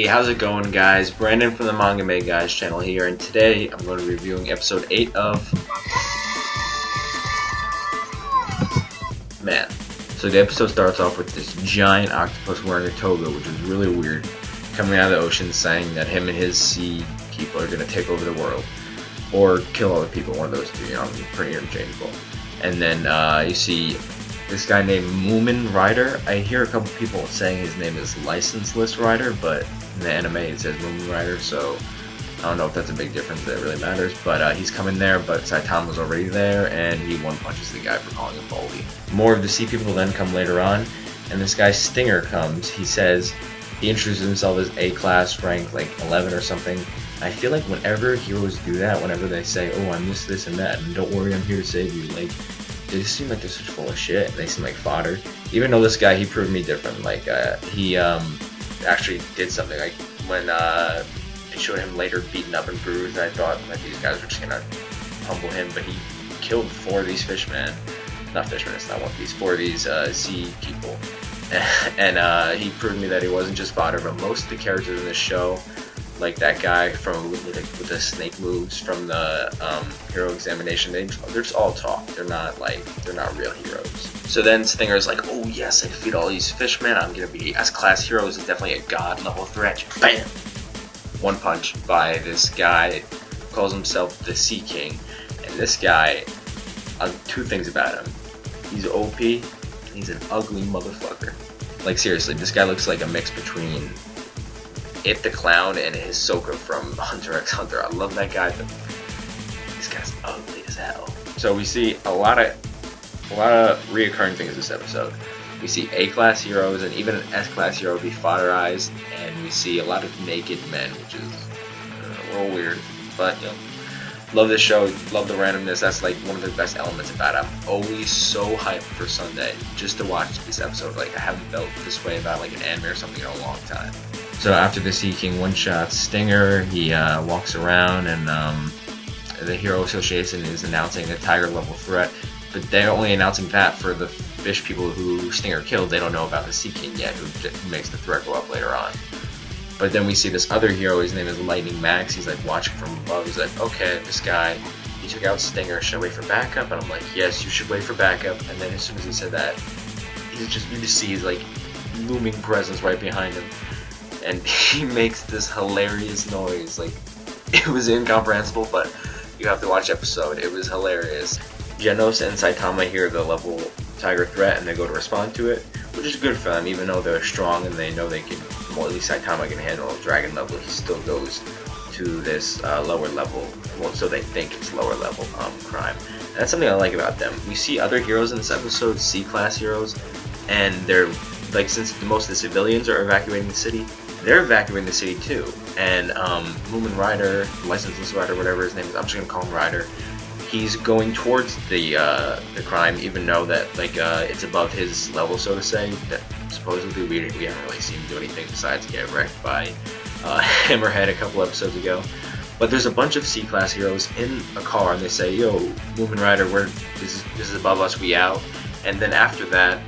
Hey, how's it going, guys? Brandon from the Manga Made Guys channel here, and today I'm going to be reviewing episode 8 of Man. So the episode starts off with this giant octopus wearing a toga, which is really weird, coming out of the ocean saying that him and his sea people are going to take over the world. Or kill all the people, one of those two, pretty interchangeable. And then you see this guy named Muman Rider. I hear a couple people saying his name is License List Rider, but in the anime it says Muman Rider, so I don't know if that's a big difference that really matters. But he's coming there, but Saitama's already there, and he one-punches the guy for calling him Baldy. More of the sea people then come later on, and this guy Stinger comes. He says, he introduces himself as A-class, rank like 11 or something. I feel like whenever heroes do that, whenever they say, oh, I'm this and that, and don't worry, I'm here to save you, like, they just seem like they're such full of shit. They seem like fodder. Even though this guy, he proved me different. Like, he actually did something. Like, when they showed him later beaten up and bruised, I thought that these guys were just gonna humble him, but he killed 4 of these fishmen. Not fishmen, it's not One Piece. 4 of these sea people. And he proved me that he wasn't just fodder, but most of the characters in this show, like that guy from with the snake moves from the hero examination, they're just all talk. They're not real heroes. So then Stinger's like, oh yes, I defeat all these fishmen. I'm gonna be S-class heroes. It's definitely a god level threat. Bam! One punch by this guy who calls himself the Sea King. And this guy, 2 things about him. He's OP. He's an ugly motherfucker. Like seriously, this guy looks like a mix between It the Clown and Hisoka from Hunter x Hunter. I love that guy, but this guy's ugly as hell. So we see a lot of reoccurring things this episode. We see A-class heroes and even an S-class hero be fodderized, and we see a lot of naked men, which is a little weird, but love this show, love the randomness. That's like one of the best elements about it. I'm always so hyped for Sunday just to watch this episode. Like, I haven't felt this way about like an anime or something in a long time. So after the Sea King one-shots Stinger, he walks around, and the Hero Association is announcing a tiger level threat, but they're only announcing that for the fish people who Stinger killed. They don't know about the Sea King yet, who makes the threat go up later on. But then we see this other hero, his name is Lightning Max. He's like watching from above. He's like, okay, this guy, he took out Stinger, should I wait for backup? And I'm like, yes, you should wait for backup. And then as soon as he said that, you just see his like looming presence right behind him. And he makes this hilarious noise. Like, it was incomprehensible, but you have to watch the episode. It was hilarious. Genos and Saitama hear the level tiger threat, and they go to respond to it, which is good for them. Even though they're strong and they know they can, well, at least Saitama can handle a dragon level, he still goes to this lower level. Well, so they think it's lower level crime. And that's something I like about them. We see other heroes in this episode, C-class heroes, and they're like, since most of the civilians are evacuating the city, they're evacuating the city too. And Muman Rider, License List Rider, whatever his name is, I'm just gonna call him Rider. He's going towards the crime, even though that like it's above his level, so to say. That supposedly we haven't really seen him do anything besides get wrecked by Hammerhead a couple episodes ago. But there's a bunch of C-class heroes in a car, and they say, "Yo, Muman Rider, this is above us, we out." And then after that,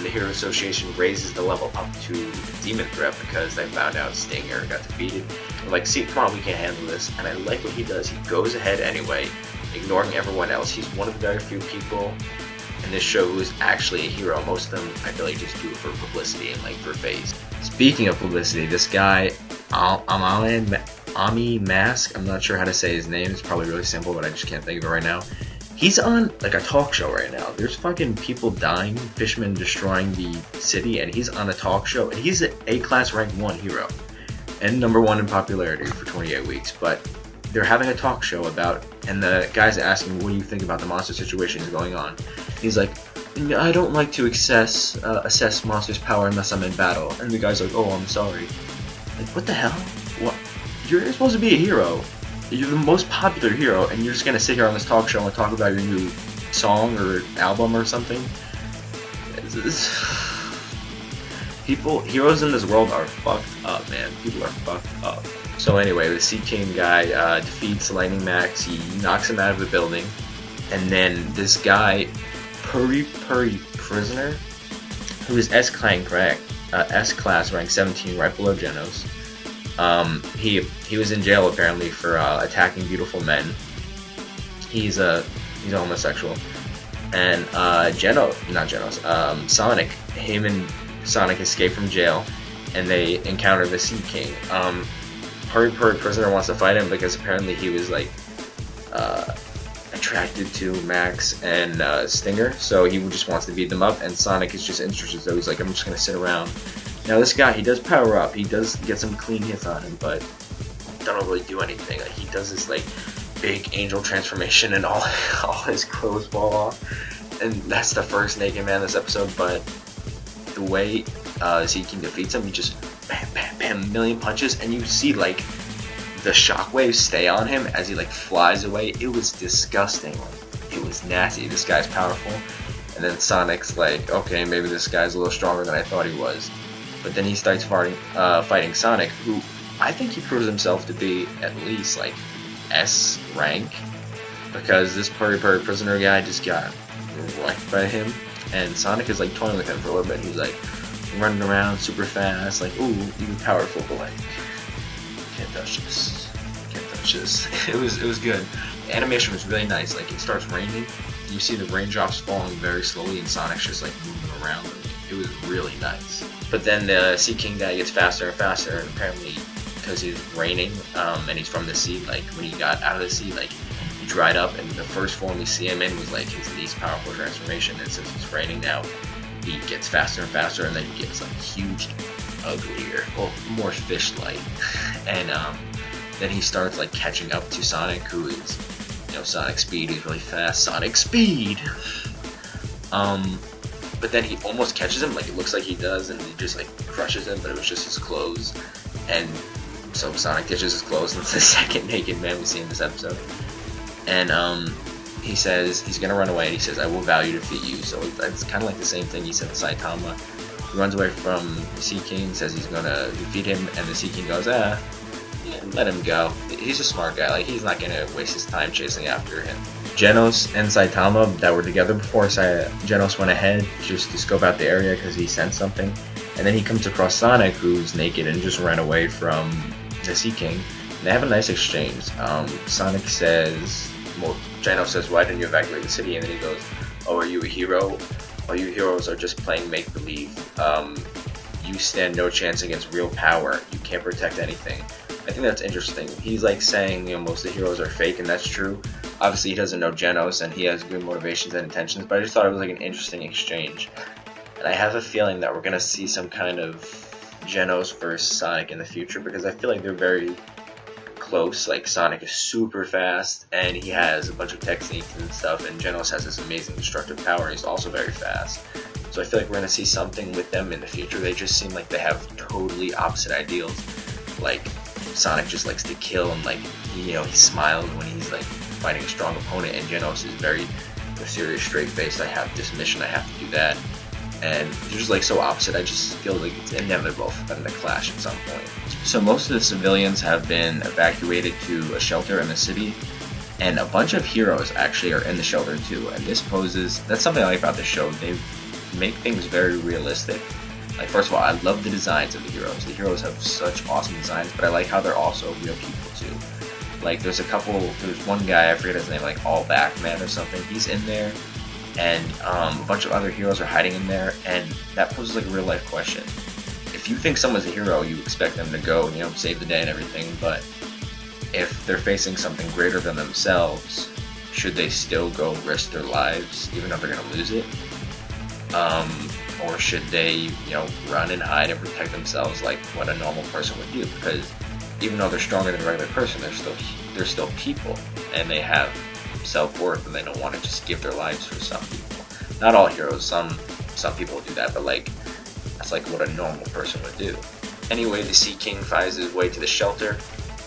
the Hero Association raises the level up to Demon Threat because they found out Stinger got defeated. They're like, see, come on, we can't handle this. And I like what he does. He goes ahead anyway, ignoring everyone else. He's one of the very few people in this show who is actually a hero. Most of them, I feel like, just do it for publicity and like for face. Speaking of publicity, this guy, Ami Mask, I'm not sure how to say his name. It's probably really simple, but I just can't think of it right now. He's on like a talk show right now. There's fucking people dying, fishermen destroying the city, and he's on a talk show. And he's an A-class rank 1 hero and #1 in popularity for 28 weeks. But they're having a talk show about, and the guy's asking, what do you think about the monster situations going on? He's like, I don't like to assess monsters' power unless I'm in battle. And the guy's like, oh, I'm sorry. Like, what the hell? What? You're supposed to be a hero. You're the most popular hero, and you're just gonna sit here on this talk show and talk about your new song or album or something? Heroes in this world are fucked up, man. People are fucked up. So anyway, the Sea King guy defeats Lightning Max. He knocks him out of the building, and then this guy, Puri Prisoner, who is S-class rank 17, right below Genos. He was in jail apparently for attacking beautiful men. He's a homosexual, and Sonic, him and Sonic escape from jail, and they encounter the Sea King. Purry Prisoner wants to fight him because apparently he was like attracted to Max and Stinger, so he just wants to beat them up, and Sonic is just interested, so he's like, I'm just gonna sit around. Now this guy, he does power up, he does get some clean hits on him, but don't really do anything. Like, he does this like big angel transformation and all his clothes fall off, and that's the first Naked Man this episode. But the way Sea King defeats him, he just bam bam bam, a million punches, and you see like the shockwaves stay on him as he like flies away. It was disgusting. Like, it was nasty. This guy's powerful, and then Sonic's like, okay, maybe this guy's a little stronger than I thought he was. But then he starts fighting Sonic, who I think he proves himself to be at least like S rank, because this Purry Prisoner guy just got wrecked by him, and Sonic is like toying with him for a little bit. He's like running around super fast, like, ooh, you're powerful, but like, can't touch this, can't touch this. It was good. The animation was really nice. Like, it starts raining, you see the raindrops falling very slowly, and Sonic's just like moving around. It was really nice. But then the Sea King guy gets faster and faster, and apparently because he's raining, and he's from the sea, like when he got out of the sea, like he dried up, and the first form we see him in was like his least powerful transformation, and since it's raining now, he gets faster and faster, and then he gets like huge, uglier, well, more fish-like, and then he starts like catching up to Sonic, who is, Sonic Speed, he's really fast, Sonic Speed! But then he almost catches him, like it looks like he does, and he just like crushes him, but it was just his clothes. And so Sonic ditches his clothes, and it's the second Naked Man we see in this episode. And he says he's gonna run away, and he says, I will vow you defeat you. So it's kind of like the same thing he said to Saitama. He runs away from the Sea King, says he's gonna defeat him, and the Sea King goes, yeah, let him go. He's a smart guy, like he's not gonna waste his time chasing after him. Genos and Saitama that were together before, Genos went ahead just to scope out the area because he sensed something, and then he comes across Sonic, who's naked and just ran away from the Sea King, and they have a nice exchange. Sonic says, well, Genos says, why didn't you evacuate the city? And then he goes, oh, are you a hero? All you heroes are just playing make-believe. You stand no chance against real power. You can't protect anything. I think that's interesting. He's like saying, most of the heroes are fake, and that's true. Obviously, he doesn't know Genos, and he has good motivations and intentions, but I just thought it was like an interesting exchange. And I have a feeling that we're going to see some kind of Genos versus Sonic in the future, because I feel like they're very close. Like, Sonic is super fast, and he has a bunch of techniques and stuff, and Genos has this amazing destructive power, and he's also very fast. So I feel like we're going to see something with them in the future. They just seem like they have totally opposite ideals. Like, Sonic just likes to kill, and like, he smiles when he's like fighting a strong opponent, and Genos is very serious, straight-faced. I have this mission, I have to do that, and they're just like so opposite. I just feel like it's inevitable for them to clash at some point. So most of the civilians have been evacuated to a shelter in the city, and a bunch of heroes actually are in the shelter too, and that's something I like about the show. They make things very realistic. Like, first of all, I love the designs of the heroes. The heroes have such awesome designs, but I like how they're also real people too. Like, there's one guy, I forget his name, like All Back Man or something. He's in there, and a bunch of other heroes are hiding in there, and that poses like a real life question. If you think someone's a hero, you expect them to go, save the day and everything, but if they're facing something greater than themselves, should they still go risk their lives, even though they're going to lose it? Or should they, run and hide and protect themselves like what a normal person would do? Because even though they're stronger than a regular person, they're still people, and they have self-worth, and they don't want to just give their lives for some people. Not all heroes, some people do that, but like, that's like what a normal person would do. Anyway, the Sea King finds his way to the shelter.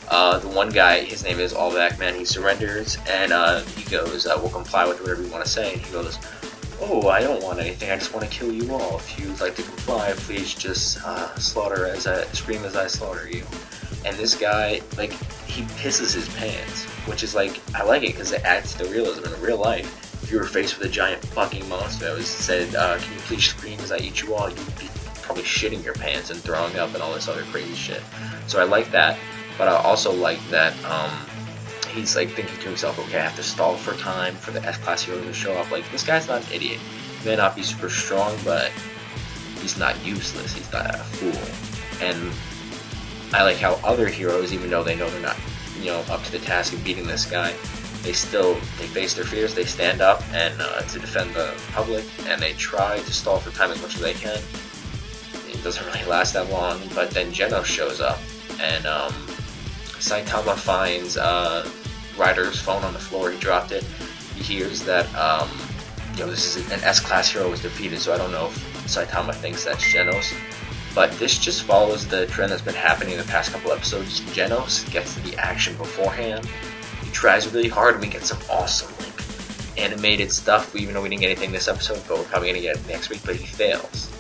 The one guy, his name is All Back Man, he surrenders, and he goes, we'll comply with whatever you want to say, and he goes, oh, I don't want anything, I just want to kill you all. If you'd like to comply, please just scream as I slaughter you. And this guy, like, he pisses his pants, which is like, I like it because it adds to the realism. In real life, if you were faced with a giant fucking monster that said, can you please scream as I eat you all, you'd be probably shitting your pants and throwing up and all this other crazy shit. So I like that, but I also like that he's like thinking to himself, okay, I have to stall for time for the S-Class hero to show up. Like, this guy's not an idiot. He may not be super strong, but he's not useless. He's not a fool. And I like how other heroes, even though they know they're not, you know, up to the task of beating this guy, they face their fears, they stand up and to defend the public, and they try to stall for time as much as they can. It doesn't really last that long, but then Genos shows up, and Saitama finds Ryder's phone on the floor. He dropped it. He hears that you know, this is an S-Class hero was defeated, so I don't know if Saitama thinks that's Genos. But this just follows the trend that's been happening in the past couple episodes. Genos gets to the action beforehand. He tries really hard, and we get some awesome like animated stuff, even though we didn't get anything this episode, but we're probably going to get it next week, but he fails.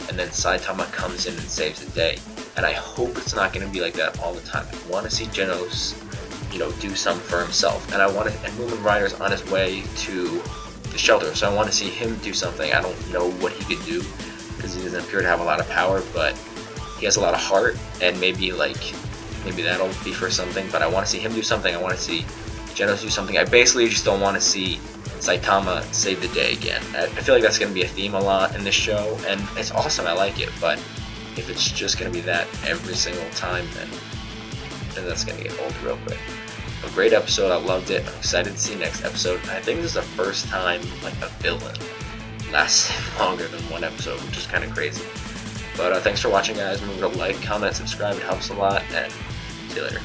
And then Saitama comes in and saves the day. And I hope it's not going to be like that all the time. I want to see Genos, you know, do something for himself. And and Muman Rider's on his way to the shelter, so I want to see him do something. I don't know what he could do, because he doesn't appear to have a lot of power, but he has a lot of heart, and maybe that'll be for something. But I want to see him do something. I want to see Genos do something. I basically just don't want to see Saitama save the day again. I feel like that's going to be a theme a lot in this show, and it's awesome. I like it, but if it's just going to be that every single time, then that's going to get old real quick. A great episode. I loved it. I'm excited to see next episode. I think this is the first time like a villain lasted longer than one episode, which is kind of crazy. But thanks for watching, guys. Remember to like, comment, subscribe. It helps a lot, and see you later.